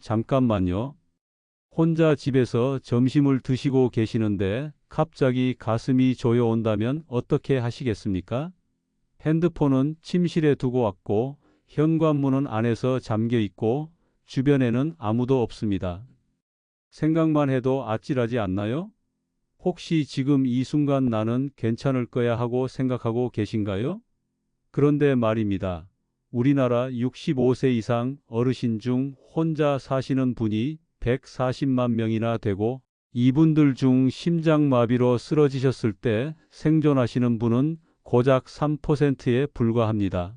잠깐만요. 혼자 집에서 점심을 드시고 계시는데 갑자기 가슴이 조여온다면 어떻게 하시겠습니까? 핸드폰은 침실에 두고 왔고 현관문은 안에서 잠겨 있고 주변에는 아무도 없습니다. 생각만 해도 아찔하지 않나요? 혹시 지금 이 순간 나는 괜찮을 거야 하고 생각하고 계신가요? 그런데 말입니다. 우리나라 65세 이상 어르신 중 혼자 사시는 분이 140만 명이나 되고 이분들 중 심장마비로 쓰러지셨을 때 생존하시는 분은 고작 3%에 불과합니다.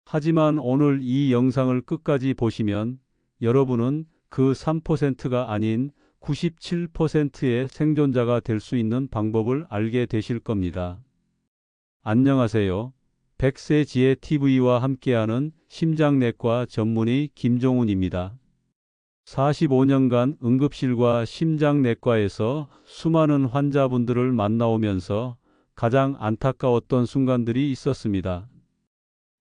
하지만 오늘 이 영상을 끝까지 보시면 여러분은 그 3%가 아닌 97%의 생존자가 될 수 있는 방법을 알게 되실 겁니다. 안녕하세요. 백세지혜 TV와 함께하는 심장내과 전문의 김종훈입니다. 45년간 응급실과 심장내과에서 수많은 환자분들을 만나오면서 가장 안타까웠던 순간들이 있었습니다.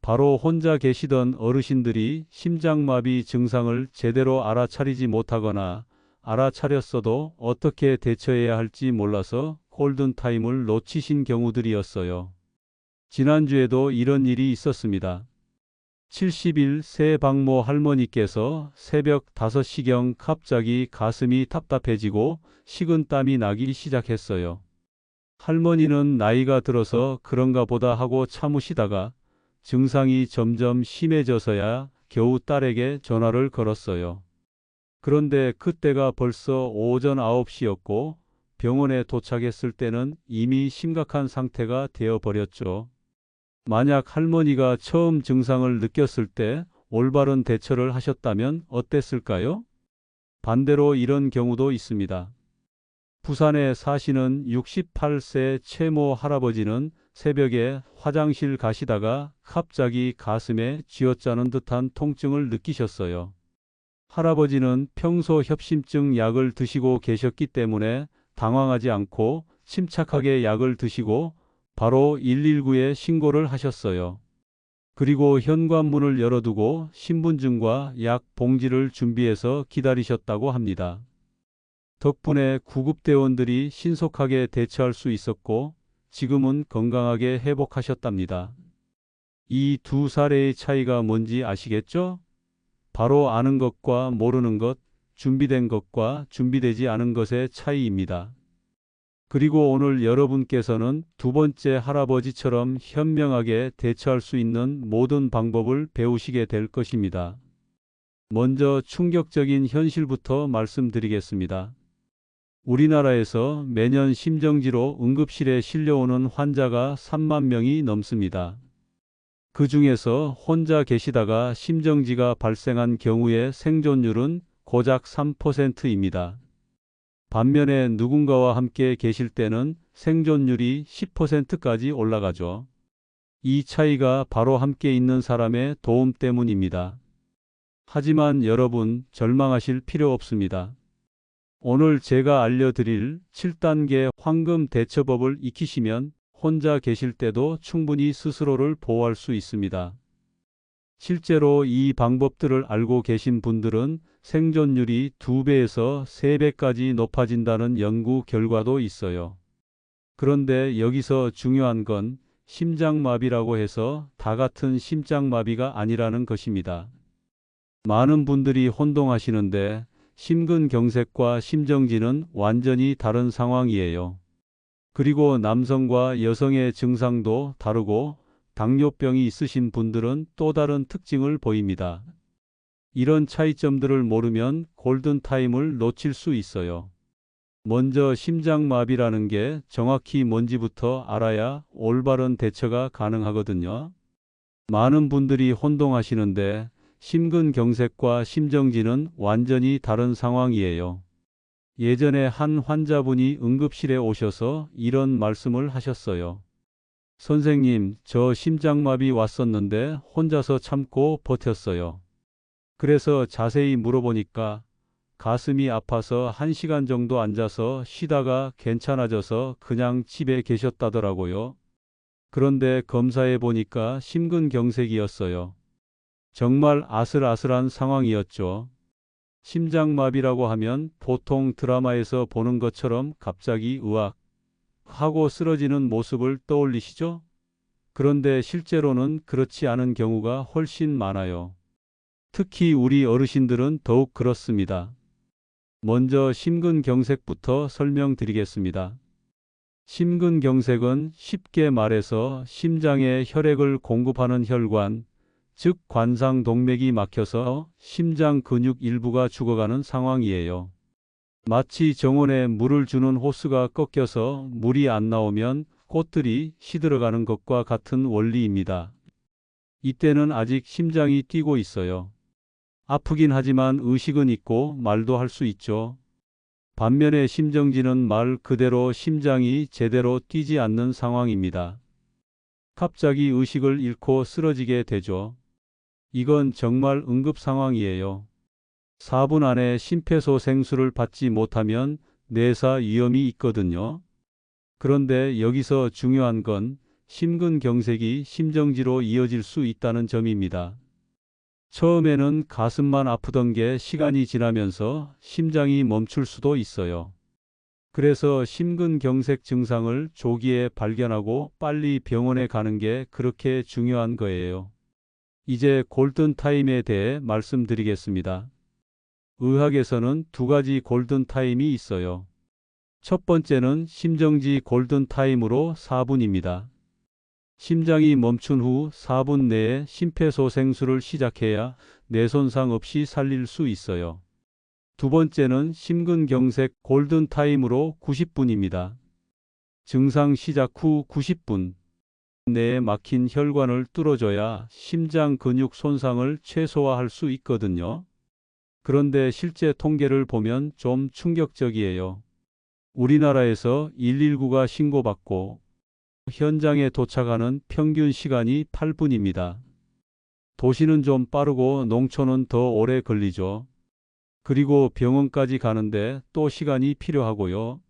바로 혼자 계시던 어르신들이 심장마비 증상을 제대로 알아차리지 못하거나 알아차렸어도 어떻게 대처해야 할지 몰라서 골든타임을 놓치신 경우들이었어요. 지난주에도 이런 일이 있었습니다. 70세 박모 할머니께서 새벽 5시경 갑자기 가슴이 답답해지고 식은땀이 나기 시작했어요. 할머니는 나이가 들어서 그런가 보다 하고 참으시다가 증상이 점점 심해져서야 겨우 딸에게 전화를 걸었어요. 그런데 그때가 벌써 오전 9시였고 병원에 도착했을 때는 이미 심각한 상태가 되어버렸죠. 만약 할머니가 처음 증상을 느꼈을 때 올바른 대처를 하셨다면 어땠을까요? 반대로 이런 경우도 있습니다. 부산에 사시는 68세 최모 할아버지는 새벽에 화장실 가시다가 갑자기 가슴에 쥐어짜는 듯한 통증을 느끼셨어요. 할아버지는 평소 협심증 약을 드시고 계셨기 때문에 당황하지 않고 침착하게 약을 드시고 바로 119에 신고를 하셨어요. 그리고 현관문을 열어두고 신분증과 약 봉지를 준비해서 기다리셨다고 합니다. 덕분에 구급대원들이 신속하게 대처할 수 있었고 지금은 건강하게 회복하셨답니다. 이 두 사례의 차이가 뭔지 아시겠죠? 바로 아는 것과 모르는 것, 준비된 것과 준비되지 않은 것의 차이입니다. 그리고 오늘 여러분께서는 두 번째 할아버지처럼 현명하게 대처할 수 있는 모든 방법을 배우시게 될 것입니다. 먼저 충격적인 현실부터 말씀드리겠습니다. 우리나라에서 매년 심정지로 응급실에 실려오는 환자가 3만 명이 넘습니다. 그 중에서 혼자 계시다가 심정지가 발생한 경우의 생존율은 고작 3%입니다. 반면에 누군가와 함께 계실 때는 생존율이 10%까지 올라가죠. 이 차이가 바로 함께 있는 사람의 도움 때문입니다. 하지만 여러분, 절망하실 필요 없습니다. 오늘 제가 알려드릴 7단계 황금 대처법을 익히시면 혼자 계실 때도 충분히 스스로를 보호할 수 있습니다. 실제로 이 방법들을 알고 계신 분들은 생존율이 2배에서 3배까지 높아진다는 연구 결과도 있어요. 그런데 여기서 중요한 건 심장마비라고 해서 다 같은 심장마비가 아니라는 것입니다. 많은 분들이 혼동하시는데 심근경색과 심정지는 완전히 다른 상황이에요. 그리고 남성과 여성의 증상도 다르고 당뇨병이 있으신 분들은 또 다른 특징을 보입니다. 이런 차이점들을 모르면 골든타임을 놓칠 수 있어요. 먼저 심장마비라는 게 정확히 뭔지부터 알아야 올바른 대처가 가능하거든요. 많은 분들이 혼동하시는데 심근경색과 심정지는 완전히 다른 상황이에요. 예전에 한 환자분이 응급실에 오셔서 이런 말씀을 하셨어요. 선생님, 저 심장마비 왔었는데 혼자서 참고 버텼어요. 그래서 자세히 물어보니까 가슴이 아파서 1시간 정도 앉아서 쉬다가 괜찮아져서 그냥 집에 계셨다더라고요. 그런데 검사해 보니까 심근경색이었어요. 정말 아슬아슬한 상황이었죠. 심장마비라고 하면 보통 드라마에서 보는 것처럼 갑자기 으악 하고 쓰러지는 모습을 떠올리시죠? 그런데 실제로는 그렇지 않은 경우가 훨씬 많아요. 특히 우리 어르신들은 더욱 그렇습니다. 먼저 심근경색부터 설명드리겠습니다. 심근경색은 쉽게 말해서 심장에 혈액을 공급하는 혈관, 즉 관상동맥이 막혀서 심장 근육 일부가 죽어가는 상황이에요. 마치 정원에 물을 주는 호스가 꺾여서 물이 안 나오면 꽃들이 시들어가는 것과 같은 원리입니다. 이때는 아직 심장이 뛰고 있어요. 아프긴 하지만 의식은 있고 말도 할 수 있죠. 반면에 심정지는 말 그대로 심장이 제대로 뛰지 않는 상황입니다. 갑자기 의식을 잃고 쓰러지게 되죠. 이건 정말 응급 상황이에요. 4분 안에 심폐소생술을 받지 못하면 뇌사 위험이 있거든요. 그런데 여기서 중요한 건 심근경색이 심정지로 이어질 수 있다는 점입니다. 처음에는 가슴만 아프던 게 시간이 지나면서 심장이 멈출 수도 있어요. 그래서 심근경색 증상을 조기에 발견하고 빨리 병원에 가는 게 그렇게 중요한 거예요. 이제 골든타임에 대해 말씀드리겠습니다. 의학에서는 두 가지 골든타임이 있어요. 첫 번째는 심정지 골든타임으로 4분입니다. 심장이 멈춘 후 4분 내에 심폐소생술을 시작해야 뇌손상 없이 살릴 수 있어요. 두 번째는 심근경색 골든타임으로 90분입니다. 증상 시작 후 90분 내에 막힌 혈관을 뚫어줘야 심장 근육 손상을 최소화할 수 있거든요. 그런데 실제 통계를 보면 좀 충격적이에요. 우리나라에서 119가 신고받고 현장에 도착하는 평균 시간이 8분입니다. 도시는 좀 빠르고 농촌은 더 오래 걸리죠. 그리고 병원까지 가는데 또 시간이 필요하고요.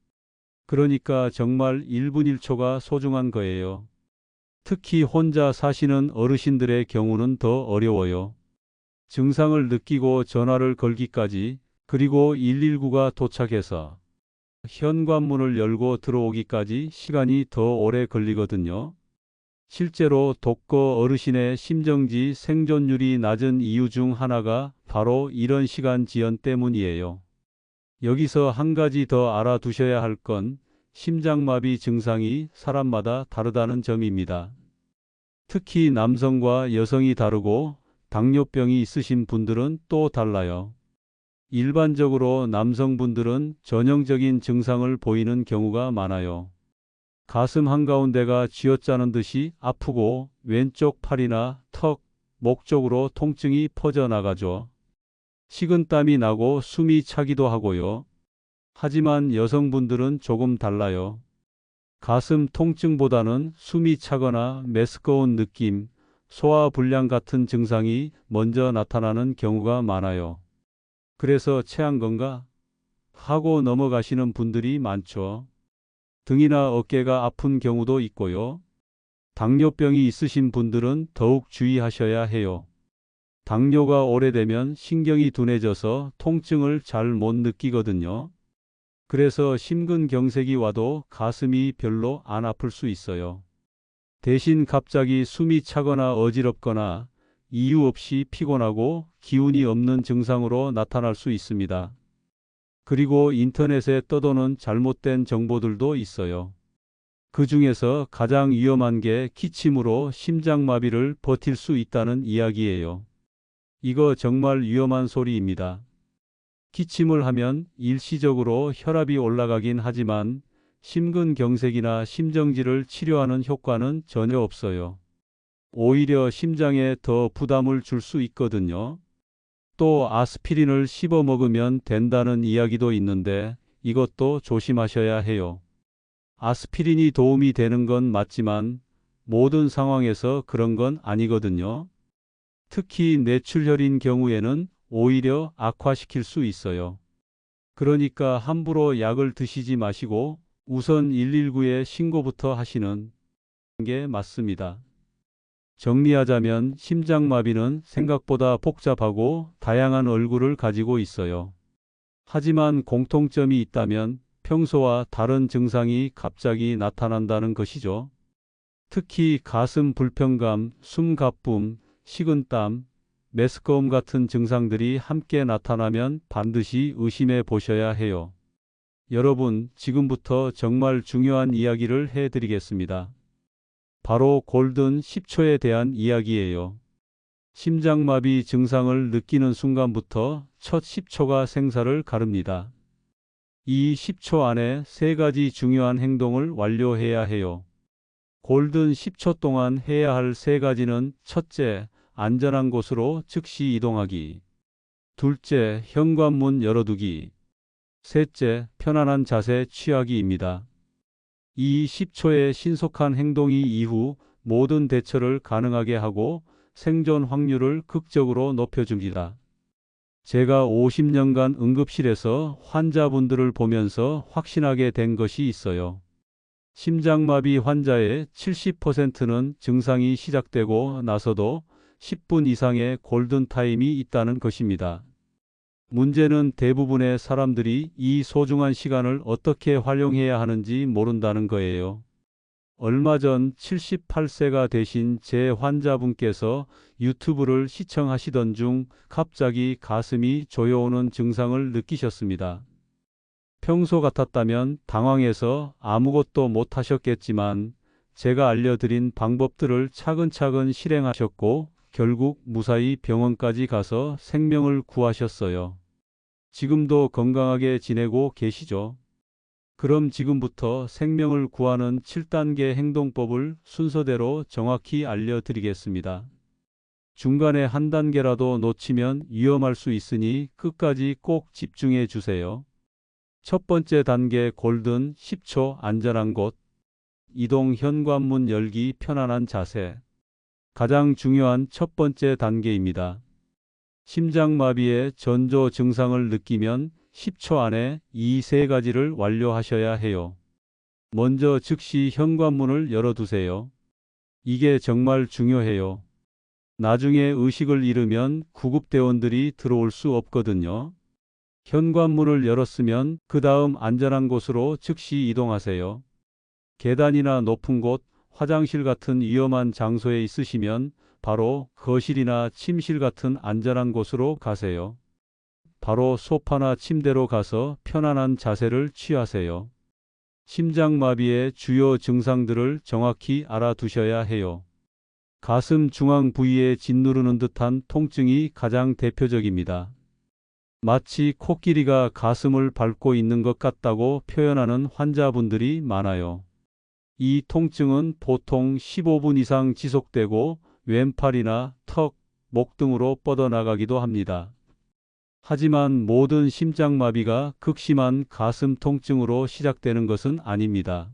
그러니까 정말 1분 1초가 소중한 거예요. 특히 혼자 사시는 어르신들의 경우는 더 어려워요. 증상을 느끼고 전화를 걸기까지, 그리고 119가 도착해서 현관문을 열고 들어오기까지 시간이 더 오래 걸리거든요. 실제로 독거 어르신의 심정지 생존율이 낮은 이유 중 하나가 바로 이런 시간 지연 때문이에요. 여기서 한 가지 더 알아두셔야 할 건 심장마비 증상이 사람마다 다르다는 점입니다. 특히 남성과 여성이 다르고 당뇨병이 있으신 분들은 또 달라요. 일반적으로 남성분들은 전형적인 증상을 보이는 경우가 많아요. 가슴 한가운데가 쥐어짜는 듯이 아프고 왼쪽 팔이나 턱, 목 쪽으로 통증이 퍼져나가죠. 식은땀이 나고 숨이 차기도 하고요. 하지만 여성분들은 조금 달라요. 가슴 통증보다는 숨이 차거나 메스꺼운 느낌, 소화불량 같은 증상이 먼저 나타나는 경우가 많아요. 그래서 체한 건가? 하고 넘어가시는 분들이 많죠. 등이나 어깨가 아픈 경우도 있고요. 당뇨병이 있으신 분들은 더욱 주의하셔야 해요. 당뇨가 오래되면 신경이 둔해져서 통증을 잘 못 느끼거든요. 그래서 심근경색이 와도 가슴이 별로 안 아플 수 있어요. 대신 갑자기 숨이 차거나 어지럽거나 이유 없이 피곤하고 기운이 없는 증상으로 나타날 수 있습니다. 그리고 인터넷에 떠도는 잘못된 정보들도 있어요. 그 중에서 가장 위험한 게 기침으로 심장마비를 버틸 수 있다는 이야기예요. 이거 정말 위험한 소리입니다. 기침을 하면 일시적으로 혈압이 올라가긴 하지만 심근경색이나 심정지를 치료하는 효과는 전혀 없어요. 오히려 심장에 더 부담을 줄 수 있거든요. 또 아스피린을 씹어 먹으면 된다는 이야기도 있는데 이것도 조심하셔야 해요. 아스피린이 도움이 되는 건 맞지만 모든 상황에서 그런 건 아니거든요. 특히 뇌출혈인 경우에는 오히려 악화시킬 수 있어요. 그러니까 함부로 약을 드시지 마시고 우선 119에 신고부터 하시는 게 맞습니다. 정리하자면 심장마비는 생각보다 복잡하고 다양한 얼굴을 가지고 있어요. 하지만 공통점이 있다면 평소와 다른 증상이 갑자기 나타난다는 것이죠. 특히 가슴 불편감, 숨가쁨, 식은땀, 메스꺼움 같은 증상들이 함께 나타나면 반드시 의심해 보셔야 해요. 여러분, 지금부터 정말 중요한 이야기를 해드리겠습니다. 바로 골든 10초에 대한 이야기예요. 심장마비 증상을 느끼는 순간부터 첫 10초가 생사를 가릅니다. 이 10초 안에 세 가지 중요한 행동을 완료해야 해요. 골든 10초 동안 해야 할 세 가지는 첫째, 안전한 곳으로 즉시 이동하기. 둘째, 현관문 열어두기. 셋째, 편안한 자세 취하기입니다. 이 10초의 신속한 행동이 이후 모든 대처를 가능하게 하고 생존 확률을 극적으로 높여줍니다. 제가 50년간 응급실에서 환자분들을 보면서 확신하게 된 것이 있어요. 심장마비 환자의 70%는 증상이 시작되고 나서도 10분 이상의 골든타임이 있다는 것입니다. 문제는 대부분의 사람들이 이 소중한 시간을 어떻게 활용해야 하는지 모른다는 거예요. 얼마 전 78세가 되신 제 환자분께서 유튜브를 시청하시던 중 갑자기 가슴이 조여오는 증상을 느끼셨습니다. 평소 같았다면 당황해서 아무것도 못하셨겠지만 제가 알려드린 방법들을 차근차근 실행하셨고 결국 무사히 병원까지 가서 생명을 구하셨어요. 지금도 건강하게 지내고 계시죠? 그럼 지금부터 생명을 구하는 7단계 행동법을 순서대로 정확히 알려드리겠습니다. 중간에 한 단계라도 놓치면 위험할 수 있으니 끝까지 꼭 집중해 주세요. 첫 번째 단계 골든 10초 안전한 곳. 이동 현관문 열기 편안한 자세. 가장 중요한 첫 번째 단계입니다. 심장마비의 전조 증상을 느끼면 10초 안에 이 세 가지를 완료하셔야 해요. 먼저 즉시 현관문을 열어두세요. 이게 정말 중요해요. 나중에 의식을 잃으면 구급대원들이 들어올 수 없거든요. 현관문을 열었으면 그 다음 안전한 곳으로 즉시 이동하세요. 계단이나 높은 곳, 화장실 같은 위험한 장소에 있으시면 바로 거실이나 침실 같은 안전한 곳으로 가세요. 바로 소파나 침대로 가서 편안한 자세를 취하세요. 심장마비의 주요 증상들을 정확히 알아두셔야 해요. 가슴 중앙 부위에 짓누르는 듯한 통증이 가장 대표적입니다. 마치 코끼리가 가슴을 밟고 있는 것 같다고 표현하는 환자분들이 많아요. 이 통증은 보통 15분 이상 지속되고 왼팔이나 턱, 목 등으로 뻗어나가기도 합니다. 하지만 모든 심장마비가 극심한 가슴 통증으로 시작되는 것은 아닙니다.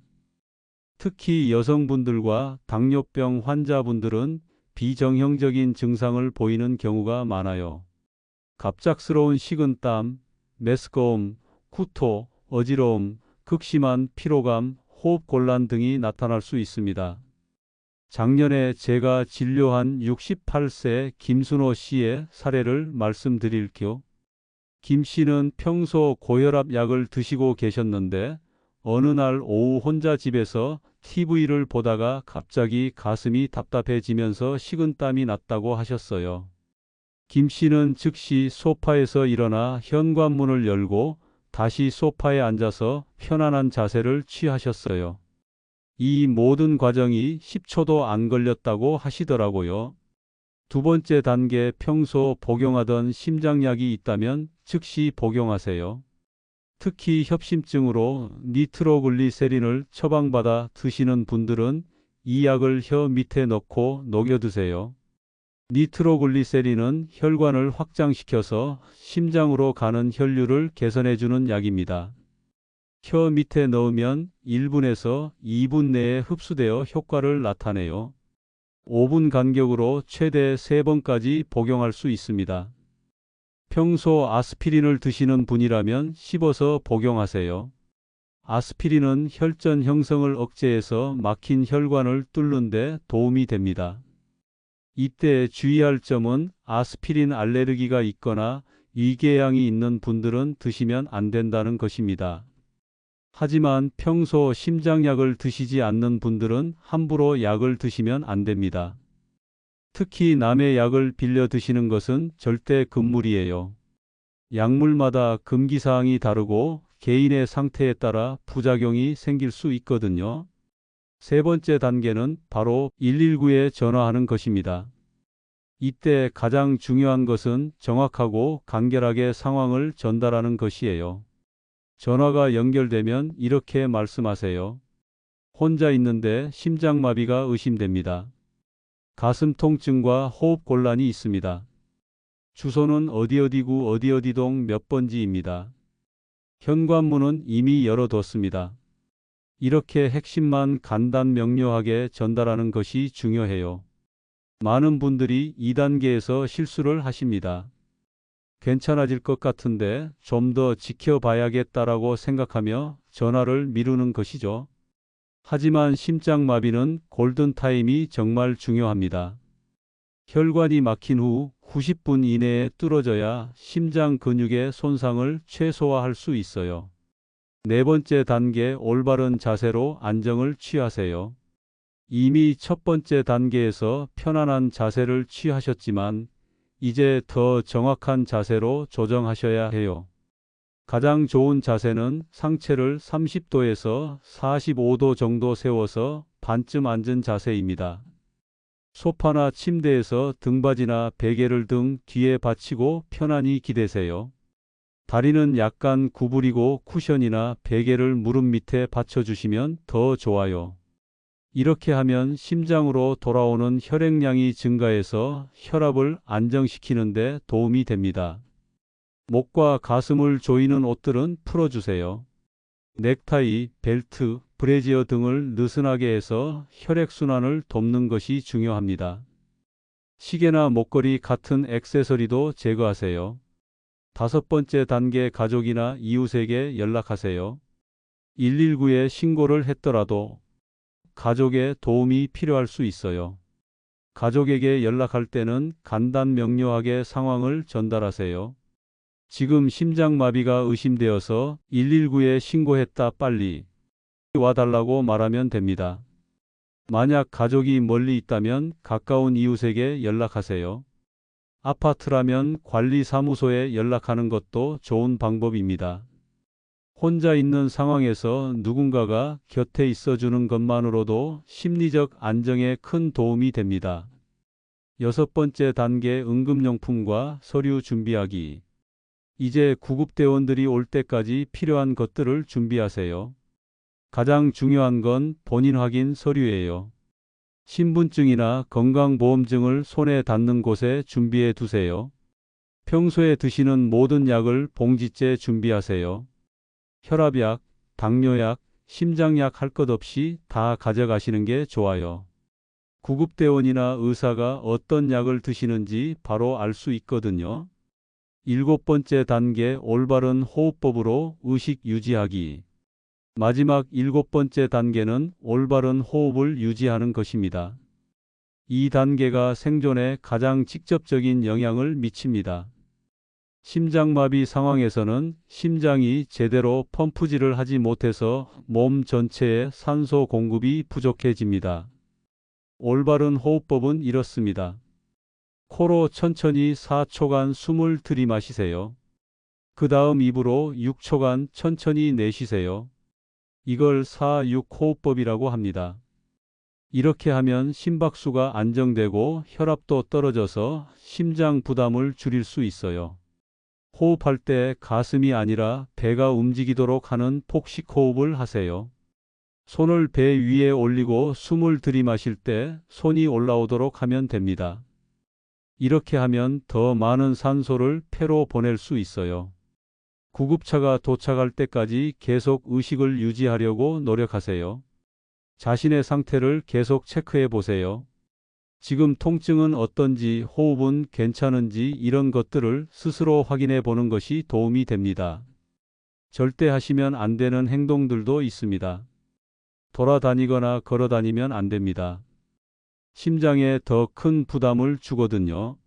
특히 여성분들과 당뇨병 환자분들은 비정형적인 증상을 보이는 경우가 많아요. 갑작스러운 식은땀, 메스꺼움, 구토, 어지러움, 극심한 피로감, 호흡곤란 등이 나타날 수 있습니다. 작년에 제가 진료한 68세 김순호 씨의 사례를 말씀드릴게요. 김 씨는 평소 고혈압 약을 드시고 계셨는데 어느 날 오후 혼자 집에서 TV를 보다가 갑자기 가슴이 답답해지면서 식은땀이 났다고 하셨어요. 김 씨는 즉시 소파에서 일어나 현관문을 열고 다시 소파에 앉아서 편안한 자세를 취하셨어요. 이 모든 과정이 10초도 안 걸렸다고 하시더라고요. 두 번째 단계 평소 복용하던 심장약이 있다면 즉시 복용하세요. 특히 협심증으로 니트로글리세린을 처방받아 드시는 분들은 이 약을 혀 밑에 넣고 녹여 드세요. 니트로글리세린은 혈관을 확장시켜서 심장으로 가는 혈류를 개선해주는 약입니다. 혀 밑에 넣으면 1분에서 2분 내에 흡수되어 효과를 나타내요. 5분 간격으로 최대 3번까지 복용할 수 있습니다. 평소 아스피린을 드시는 분이라면 씹어서 복용하세요. 아스피린은 혈전 형성을 억제해서 막힌 혈관을 뚫는 데 도움이 됩니다. 이때 주의할 점은 아스피린 알레르기가 있거나 위궤양이 있는 분들은 드시면 안 된다는 것입니다. 하지만 평소 심장약을 드시지 않는 분들은 함부로 약을 드시면 안 됩니다. 특히 남의 약을 빌려 드시는 것은 절대 금물이에요. 약물마다 금기사항이 다르고 개인의 상태에 따라 부작용이 생길 수 있거든요. 세 번째 단계는 바로 119에 전화하는 것입니다. 이때 가장 중요한 것은 정확하고 간결하게 상황을 전달하는 것이에요. 전화가 연결되면 이렇게 말씀하세요. 혼자 있는데 심장마비가 의심됩니다. 가슴 통증과 호흡 곤란이 있습니다. 주소는 어디어디구 어디어디동 몇 번지입니다. 현관문은 이미 열어뒀습니다. 이렇게 핵심만 간단 명료하게 전달하는 것이 중요해요. 많은 분들이 2단계에서 실수를 하십니다. 괜찮아질 것 같은데 좀 더 지켜봐야겠다라고 생각하며 전화를 미루는 것이죠. 하지만 심장마비는 골든타임이 정말 중요합니다. 혈관이 막힌 후 90분 이내에 뚫어져야 심장 근육의 손상을 최소화할 수 있어요. 네 번째 단계 올바른 자세로 안정을 취하세요. 이미 첫 번째 단계에서 편안한 자세를 취하셨지만 이제 더 정확한 자세로 조정하셔야 해요. 가장 좋은 자세는 상체를 30도에서 45도 정도 세워서 반쯤 앉은 자세입니다. 소파나 침대에서 등받이나 베개를 등 뒤에 받치고 편안히 기대세요. 다리는 약간 구부리고 쿠션이나 베개를 무릎 밑에 받쳐주시면 더 좋아요. 이렇게 하면 심장으로 돌아오는 혈액량이 증가해서 혈압을 안정시키는 데 도움이 됩니다. 목과 가슴을 조이는 옷들은 풀어주세요. 넥타이, 벨트, 브래지어 등을 느슨하게 해서 혈액순환을 돕는 것이 중요합니다. 시계나 목걸이 같은 액세서리도 제거하세요. 다섯 번째 단계 가족이나 이웃에게 연락하세요. 119에 신고를 했더라도 가족의 도움이 필요할 수 있어요. 가족에게 연락할 때는 간단 명료하게 상황을 전달하세요. 지금 심장마비가 의심되어서 119에 신고했다 빨리 와달라고 말하면 됩니다. 만약 가족이 멀리 있다면 가까운 이웃에게 연락하세요. 아파트라면 관리사무소에 연락하는 것도 좋은 방법입니다. 혼자 있는 상황에서 누군가가 곁에 있어주는 것만으로도 심리적 안정에 큰 도움이 됩니다. 여섯 번째 단계 응급용품과 서류 준비하기. 이제 구급대원들이 올 때까지 필요한 것들을 준비하세요. 가장 중요한 건 본인 확인 서류예요. 신분증이나 건강보험증을 손에 닿는 곳에 준비해 두세요. 평소에 드시는 모든 약을 봉지째 준비하세요. 혈압약, 당뇨약, 심장약 할 것 없이 다 가져가시는 게 좋아요. 구급대원이나 의사가 어떤 약을 드시는지 바로 알 수 있거든요. 일곱 번째 단계 올바른 호흡법으로 의식 유지하기. 마지막 일곱 번째 단계는 올바른 호흡을 유지하는 것입니다. 이 단계가 생존에 가장 직접적인 영향을 미칩니다. 심장마비 상황에서는 심장이 제대로 펌프질을 하지 못해서 몸 전체에 산소 공급이 부족해집니다. 올바른 호흡법은 이렇습니다. 코로 천천히 4초간 숨을 들이마시세요. 그 다음 입으로 6초간 천천히 내쉬세요. 이걸 4-6 호흡법이라고 합니다. 이렇게 하면 심박수가 안정되고 혈압도 떨어져서 심장 부담을 줄일 수 있어요. 호흡할 때 가슴이 아니라 배가 움직이도록 하는 복식 호흡을 하세요. 손을 배 위에 올리고 숨을 들이마실 때 손이 올라오도록 하면 됩니다. 이렇게 하면 더 많은 산소를 폐로 보낼 수 있어요. 구급차가 도착할 때까지 계속 의식을 유지하려고 노력하세요. 자신의 상태를 계속 체크해 보세요. 지금 통증은 어떤지, 호흡은 괜찮은지 이런 것들을 스스로 확인해 보는 것이 도움이 됩니다. 절대 하시면 안 되는 행동들도 있습니다. 돌아다니거나 걸어 다니면 안 됩니다. 심장에 더 큰 부담을 주거든요.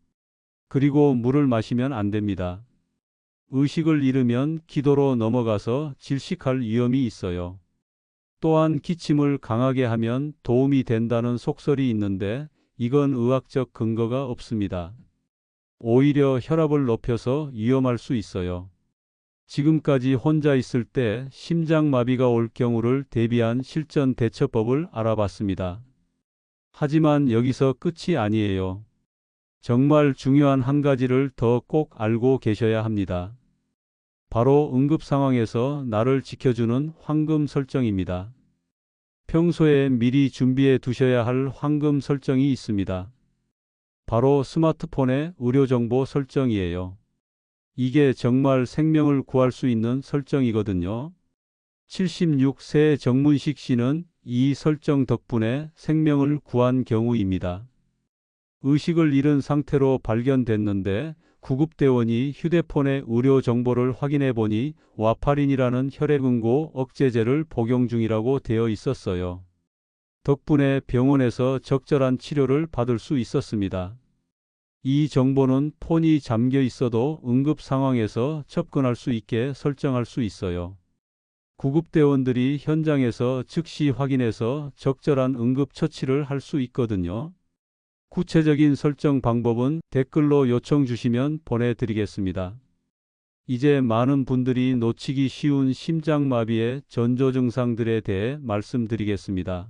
그리고 물을 마시면 안 됩니다. 의식을 잃으면 기도로 넘어가서 질식할 위험이 있어요. 또한 기침을 강하게 하면 도움이 된다는 속설이 있는데 이건 의학적 근거가 없습니다. 오히려 혈압을 높여서 위험할 수 있어요. 지금까지 혼자 있을 때 심장마비가 올 경우를 대비한 실전 대처법을 알아봤습니다. 하지만 여기서 끝이 아니에요. 정말 중요한 한 가지를 더 꼭 알고 계셔야 합니다. 바로 응급 상황에서 나를 지켜주는 황금 설정입니다. 평소에 미리 준비해 두셔야 할 황금 설정이 있습니다. 바로 스마트폰의 의료정보 설정이에요. 이게 정말 생명을 구할 수 있는 설정이거든요. 76세 정문식 씨는 이 설정 덕분에 생명을 구한 경우입니다. 의식을 잃은 상태로 발견됐는데 구급대원이 휴대폰의 의료 정보를 확인해 보니 와파린이라는 혈액응고 억제제를 복용 중이라고 되어 있었어요. 덕분에 병원에서 적절한 치료를 받을 수 있었습니다. 이 정보는 폰이 잠겨 있어도 응급 상황에서 접근할 수 있게 설정할 수 있어요. 구급대원들이 현장에서 즉시 확인해서 적절한 응급 처치를 할 수 있거든요. 구체적인 설정 방법은 댓글로 요청 주시면 보내드리겠습니다. 이제 많은 분들이 놓치기 쉬운 심장마비의 전조 증상들에 대해 말씀드리겠습니다.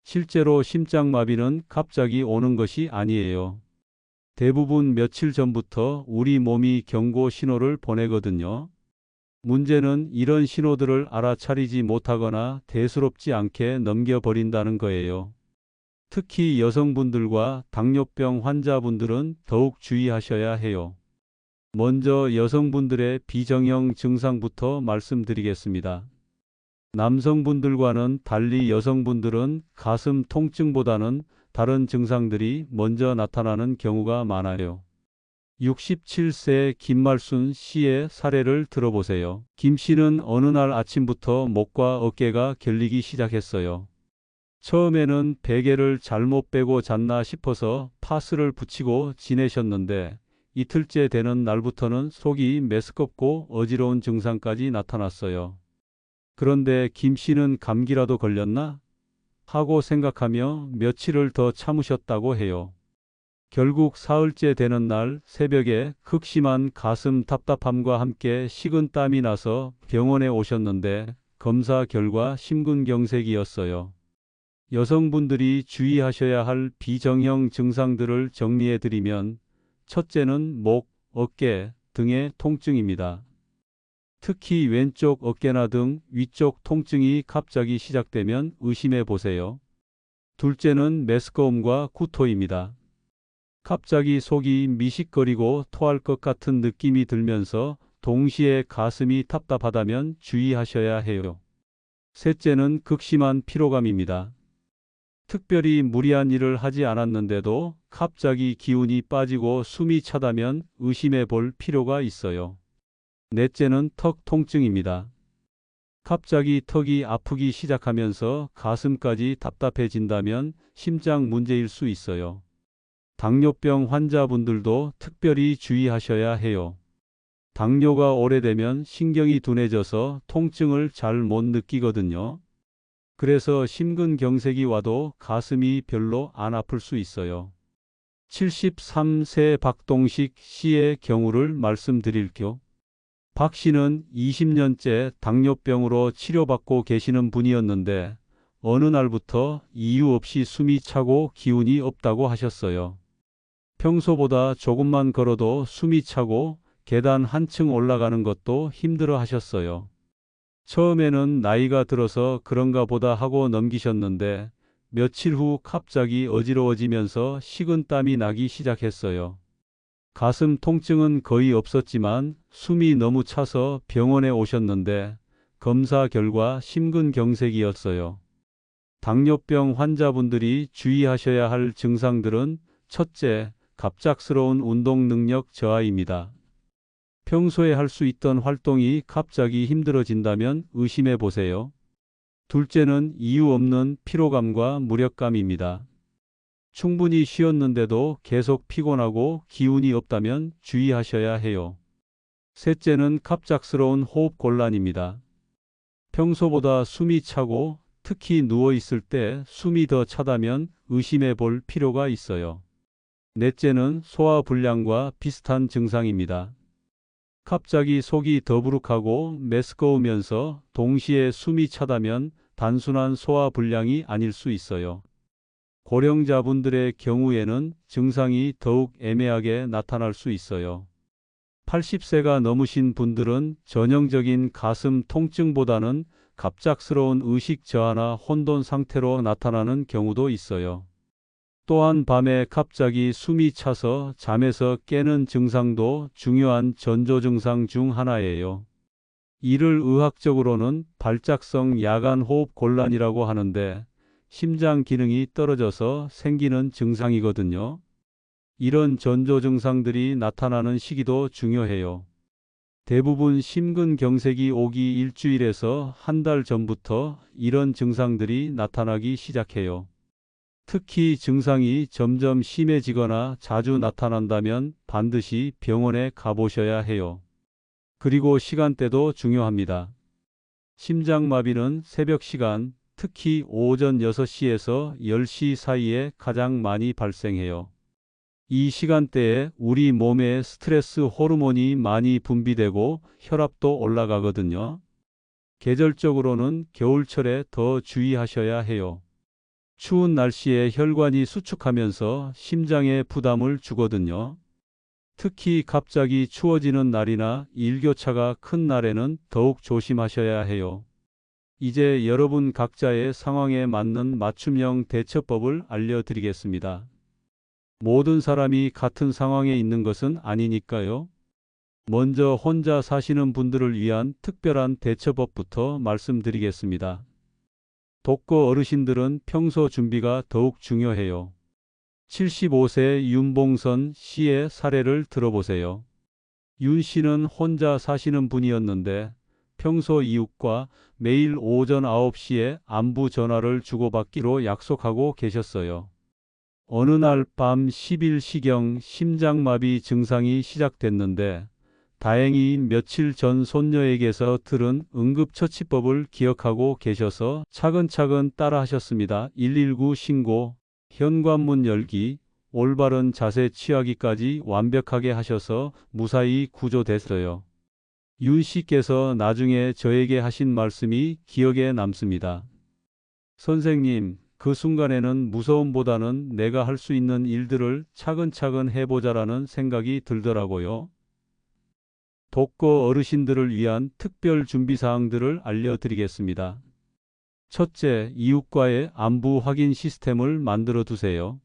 실제로 심장마비는 갑자기 오는 것이 아니에요. 대부분 며칠 전부터 우리 몸이 경고 신호를 보내거든요. 문제는 이런 신호들을 알아차리지 못하거나 대수롭지 않게 넘겨버린다는 거예요. 특히 여성분들과 당뇨병 환자분들은 더욱 주의하셔야 해요. 먼저 여성분들의 비정형 증상부터 말씀드리겠습니다. 남성분들과는 달리 여성분들은 가슴 통증보다는 다른 증상들이 먼저 나타나는 경우가 많아요. 67세 김말순 씨의 사례를 들어보세요. 김 씨는 어느 날 아침부터 목과 어깨가 결리기 시작했어요. 처음에는 베개를 잘못 빼고 잤나 싶어서 파스를 붙이고 지내셨는데 이틀째 되는 날부터는 속이 메스껍고 어지러운 증상까지 나타났어요. 그런데 김 씨는 감기라도 걸렸나? 하고 생각하며 며칠을 더 참으셨다고 해요. 결국 사흘째 되는 날 새벽에 극심한 가슴 답답함과 함께 식은땀이 나서 병원에 오셨는데 검사 결과 심근경색이었어요. 여성분들이 주의하셔야 할 비정형 증상들을 정리해 드리면 첫째는 목, 어깨 등의 통증입니다. 특히 왼쪽 어깨나 등 위쪽 통증이 갑자기 시작되면 의심해 보세요. 둘째는 메스꺼움과 구토입니다. 갑자기 속이 미식거리고 토할 것 같은 느낌이 들면서 동시에 가슴이 답답하다면 주의하셔야 해요. 셋째는 극심한 피로감입니다. 특별히 무리한 일을 하지 않았는데도 갑자기 기운이 빠지고 숨이 차다면 의심해 볼 필요가 있어요. 넷째는 턱 통증입니다. 갑자기 턱이 아프기 시작하면서 가슴까지 답답해진다면 심장 문제일 수 있어요. 당뇨병 환자분들도 특별히 주의하셔야 해요. 당뇨가 오래되면 신경이 둔해져서 통증을 잘 못 느끼거든요. 그래서 심근경색이 와도 가슴이 별로 안 아플 수 있어요. 73세 박동식 씨의 경우를 말씀드릴게요. 박 씨는 20년째 당뇨병으로 치료받고 계시는 분이었는데 어느 날부터 이유 없이 숨이 차고 기운이 없다고 하셨어요. 평소보다 조금만 걸어도 숨이 차고 계단 한층 올라가는 것도 힘들어 하셨어요. 처음에는 나이가 들어서 그런가 보다 하고 넘기셨는데 며칠 후 갑자기 어지러워지면서 식은땀이 나기 시작했어요. 가슴 통증은 거의 없었지만 숨이 너무 차서 병원에 오셨는데 검사 결과 심근경색이었어요. 당뇨병 환자분들이 주의하셔야 할 증상들은 첫째, 갑작스러운 운동 능력 저하입니다. 평소에 할 수 있던 활동이 갑자기 힘들어진다면 의심해 보세요. 둘째는 이유 없는 피로감과 무력감입니다. 충분히 쉬었는데도 계속 피곤하고 기운이 없다면 주의하셔야 해요. 셋째는 갑작스러운 호흡 곤란입니다. 평소보다 숨이 차고 특히 누워 있을 때 숨이 더 차다면 의심해 볼 필요가 있어요. 넷째는 소화불량과 비슷한 증상입니다. 갑자기 속이 더부룩하고 메스꺼우면서 동시에 숨이 차다면 단순한 소화불량이 아닐 수 있어요. 고령자분들의 경우에는 증상이 더욱 애매하게 나타날 수 있어요. 80세가 넘으신 분들은 전형적인 가슴 통증보다는 갑작스러운 의식 저하나 혼돈 상태로 나타나는 경우도 있어요. 또한 밤에 갑자기 숨이 차서 잠에서 깨는 증상도 중요한 전조 증상 중 하나예요. 이를 의학적으로는 발작성 야간 호흡 곤란이라고 하는데 심장 기능이 떨어져서 생기는 증상이거든요. 이런 전조 증상들이 나타나는 시기도 중요해요. 대부분 심근경색이 오기 일주일에서 한 달 전부터 이런 증상들이 나타나기 시작해요. 특히 증상이 점점 심해지거나 자주 나타난다면 반드시 병원에 가보셔야 해요. 그리고 시간대도 중요합니다. 심장마비는 새벽 시간, 특히 오전 6시에서 10시 사이에 가장 많이 발생해요. 이 시간대에 우리 몸에 스트레스 호르몬이 많이 분비되고 혈압도 올라가거든요. 계절적으로는 겨울철에 더 주의하셔야 해요. 추운 날씨에 혈관이 수축하면서 심장에 부담을 주거든요. 특히 갑자기 추워지는 날이나 일교차가 큰 날에는 더욱 조심하셔야 해요. 이제 여러분 각자의 상황에 맞는 맞춤형 대처법을 알려드리겠습니다. 모든 사람이 같은 상황에 있는 것은 아니니까요. 먼저 혼자 사시는 분들을 위한 특별한 대처법부터 말씀드리겠습니다. 독거 어르신들은 평소 준비가 더욱 중요해요. 75세 윤봉선 씨의 사례를 들어보세요. 윤 씨는 혼자 사시는 분이었는데 평소 이웃과 매일 오전 9시에 안부 전화를 주고받기로 약속하고 계셨어요. 어느 날 밤 10일시경 심장마비 증상이 시작됐는데 다행히 며칠 전 손녀에게서 들은 응급처치법을 기억하고 계셔서 차근차근 따라하셨습니다. 119 신고, 현관문 열기, 올바른 자세 취하기까지 완벽하게 하셔서 무사히 구조됐어요. 윤 씨께서 나중에 저에게 하신 말씀이 기억에 남습니다. 선생님, 그 순간에는 무서움보다는 내가 할 수 있는 일들을 차근차근 해보자라는 생각이 들더라고요. 독거 어르신들을 위한 특별 준비사항들을 알려드리겠습니다. 첫째, 이웃과의 안부 확인 시스템을 만들어 두세요.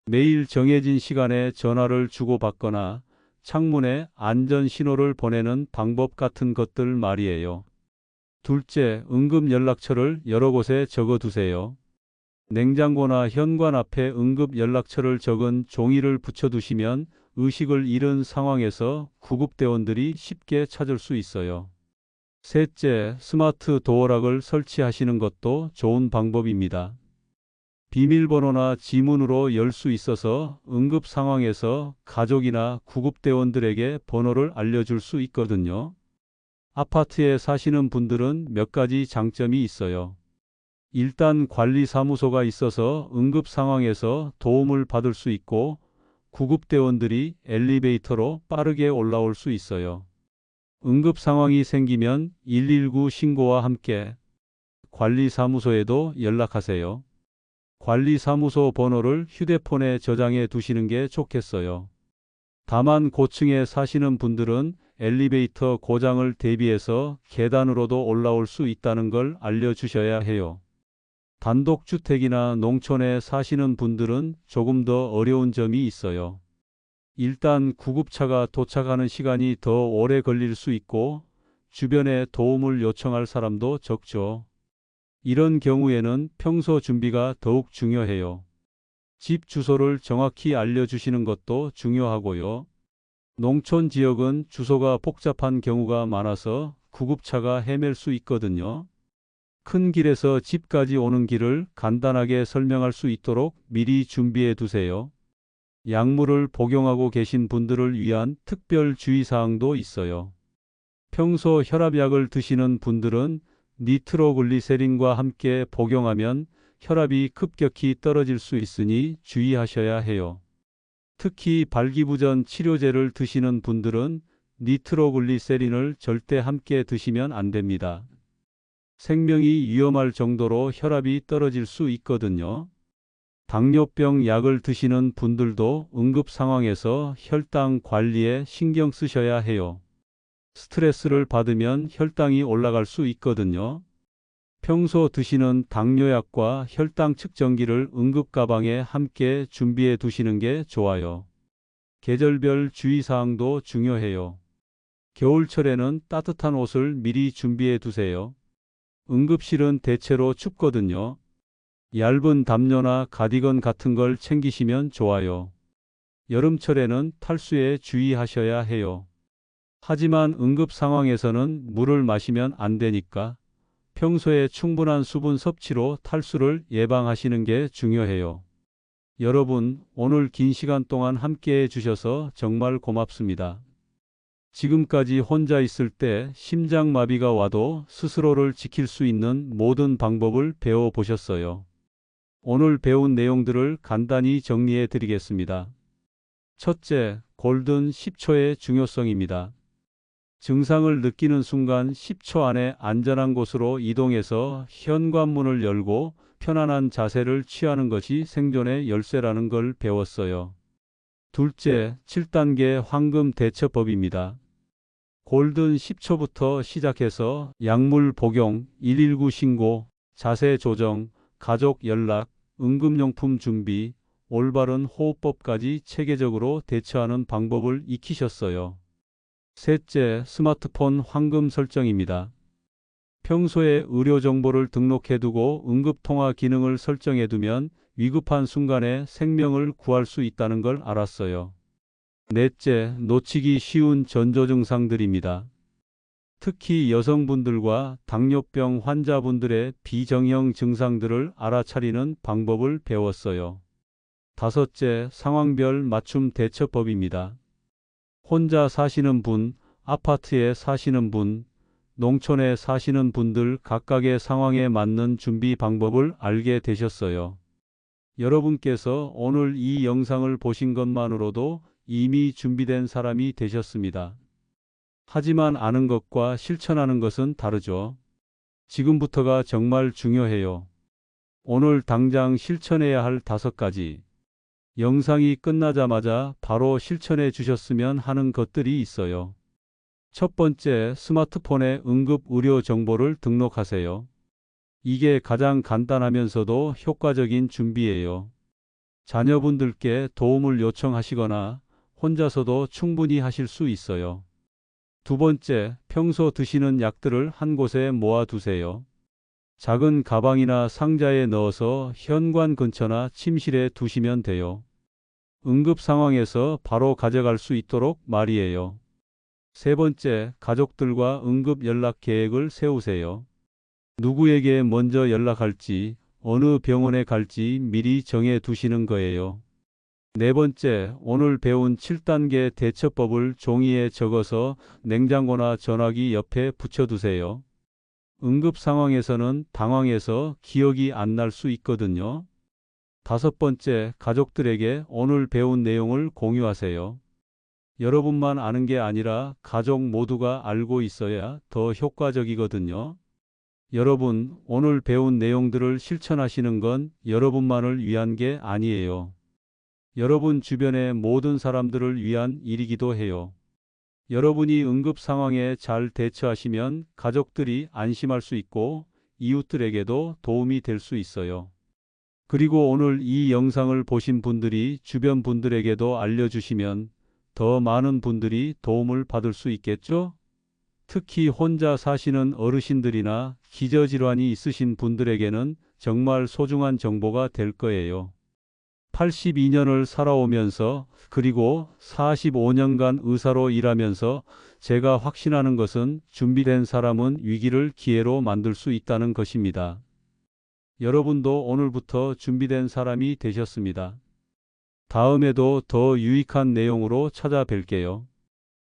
매일 정해진 시간에 전화를 주고받거나 창문에 안전 신호를 보내는 방법 같은 것들 말이에요. 둘째, 응급 연락처를 여러 곳에 적어 두세요. 냉장고나 현관 앞에 응급 연락처를 적은 종이를 붙여두시면 의식을 잃은 상황에서 구급대원들이 쉽게 찾을 수 있어요. 셋째, 스마트 도어락을 설치하시는 것도 좋은 방법입니다. 비밀번호나 지문으로 열 수 있어서 응급 상황에서 가족이나 구급대원들에게 번호를 알려줄 수 있거든요. 아파트에 사시는 분들은 몇 가지 장점이 있어요. 일단 관리사무소가 있어서 응급 상황에서 도움을 받을 수 있고 구급대원들이 엘리베이터로 빠르게 올라올 수 있어요. 응급 상황이 생기면 119 신고와 함께 관리사무소에도 연락하세요. 관리사무소 번호를 휴대폰에 저장해 두시는 게 좋겠어요. 다만 고층에 사시는 분들은 엘리베이터 고장을 대비해서 계단으로도 올라올 수 있다는 걸 알려주셔야 해요. 단독주택이나 농촌에 사시는 분들은 조금 더 어려운 점이 있어요. 일단 구급차가 도착하는 시간이 더 오래 걸릴 수 있고 주변에 도움을 요청할 사람도 적죠. 이런 경우에는 평소 준비가 더욱 중요해요. 집 주소를 정확히 알려주시는 것도 중요하고요. 농촌 지역은 주소가 복잡한 경우가 많아서 구급차가 헤맬 수 있거든요. 큰 길에서 집까지 오는 길을 간단하게 설명할 수 있도록 미리 준비해 두세요. 약물을 복용하고 계신 분들을 위한 특별 주의사항도 있어요. 평소 혈압약을 드시는 분들은 니트로글리세린과 함께 복용하면 혈압이 급격히 떨어질 수 있으니 주의하셔야 해요. 특히 발기부전 치료제를 드시는 분들은 니트로글리세린을 절대 함께 드시면 안 됩니다. 생명이 위험할 정도로 혈압이 떨어질 수 있거든요. 당뇨병 약을 드시는 분들도 응급 상황에서 혈당 관리에 신경 쓰셔야 해요. 스트레스를 받으면 혈당이 올라갈 수 있거든요. 평소 드시는 당뇨약과 혈당 측정기를 응급 가방에 함께 준비해 두시는 게 좋아요. 계절별 주의사항도 중요해요. 겨울철에는 따뜻한 옷을 미리 준비해 두세요. 응급실은 대체로 춥거든요. 얇은 담요나 가디건 같은 걸 챙기시면 좋아요. 여름철에는 탈수에 주의하셔야 해요. 하지만 응급 상황에서는 물을 마시면 안 되니까 평소에 충분한 수분 섭취로 탈수를 예방하시는 게 중요해요. 여러분, 오늘 긴 시간 동안 함께 해주셔서 정말 고맙습니다. 지금까지 혼자 있을 때 심장마비가 와도 스스로를 지킬 수 있는 모든 방법을 배워보셨어요. 오늘 배운 내용들을 간단히 정리해 드리겠습니다. 첫째, 골든 10초의 중요성입니다. 증상을 느끼는 순간 10초 안에 안전한 곳으로 이동해서 현관문을 열고 편안한 자세를 취하는 것이 생존의 열쇠라는 걸 배웠어요. 둘째, 7단계 황금 대처법입니다. 골든 10초부터 시작해서 약물 복용, 119 신고, 자세 조정, 가족 연락, 응급용품 준비, 올바른 호흡법까지 체계적으로 대처하는 방법을 익히셨어요. 셋째, 스마트폰 황금 설정입니다. 평소에 의료 정보를 등록해두고 응급통화 기능을 설정해두면 위급한 순간에 생명을 구할 수 있다는 걸 알았어요. 넷째, 놓치기 쉬운 전조 증상들입니다. 특히 여성분들과 당뇨병 환자분들의 비정형 증상들을 알아차리는 방법을 배웠어요. 다섯째, 상황별 맞춤 대처법입니다. 혼자 사시는 분, 아파트에 사시는 분, 농촌에 사시는 분들 각각의 상황에 맞는 준비 방법을 알게 되셨어요. 여러분께서 오늘 이 영상을 보신 것만으로도 이미 준비된 사람이 되셨습니다. 하지만 아는 것과 실천하는 것은 다르죠. 지금부터가 정말 중요해요. 오늘 당장 실천해야 할 5가지. 영상이 끝나자마자 바로 실천해 주셨으면 하는 것들이 있어요. 첫 번째, 스마트폰에 응급 의료 정보를 등록하세요. 이게 가장 간단하면서도 효과적인 준비예요. 자녀분들께 도움을 요청하시거나 혼자서도 충분히 하실 수 있어요. 두 번째, 평소 드시는 약들을 한 곳에 모아두세요. 작은 가방이나 상자에 넣어서 현관 근처나 침실에 두시면 돼요. 응급 상황에서 바로 가져갈 수 있도록 말이에요. 세 번째, 가족들과 응급 연락 계획을 세우세요. 누구에게 먼저 연락할지, 어느 병원에 갈지 미리 정해 두시는 거예요. 네 번째, 오늘 배운 7단계 대처법을 종이에 적어서 냉장고나 전화기 옆에 붙여두세요. 응급 상황에서는 당황해서 기억이 안 날 수 있거든요. 다섯 번째, 가족들에게 오늘 배운 내용을 공유하세요. 여러분만 아는 게 아니라 가족 모두가 알고 있어야 더 효과적이거든요. 여러분, 오늘 배운 내용들을 실천하시는 건 여러분만을 위한 게 아니에요. 여러분 주변의 모든 사람들을 위한 일이기도 해요. 여러분이 응급 상황에 잘 대처하시면 가족들이 안심할 수 있고 이웃들에게도 도움이 될 수 있어요. 그리고 오늘 이 영상을 보신 분들이 주변 분들에게도 알려주시면 더 많은 분들이 도움을 받을 수 있겠죠? 특히 혼자 사시는 어르신들이나 기저질환이 있으신 분들에게는 정말 소중한 정보가 될 거예요. 82년을 살아오면서 그리고 45년간 의사로 일하면서 제가 확신하는 것은 준비된 사람은 위기를 기회로 만들 수 있다는 것입니다. 여러분도 오늘부터 준비된 사람이 되셨습니다. 다음에도 더 유익한 내용으로 찾아뵐게요.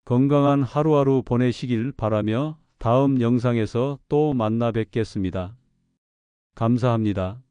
건강한 하루하루 보내시길 바라며 다음 영상에서 또 만나 뵙겠습니다. 감사합니다.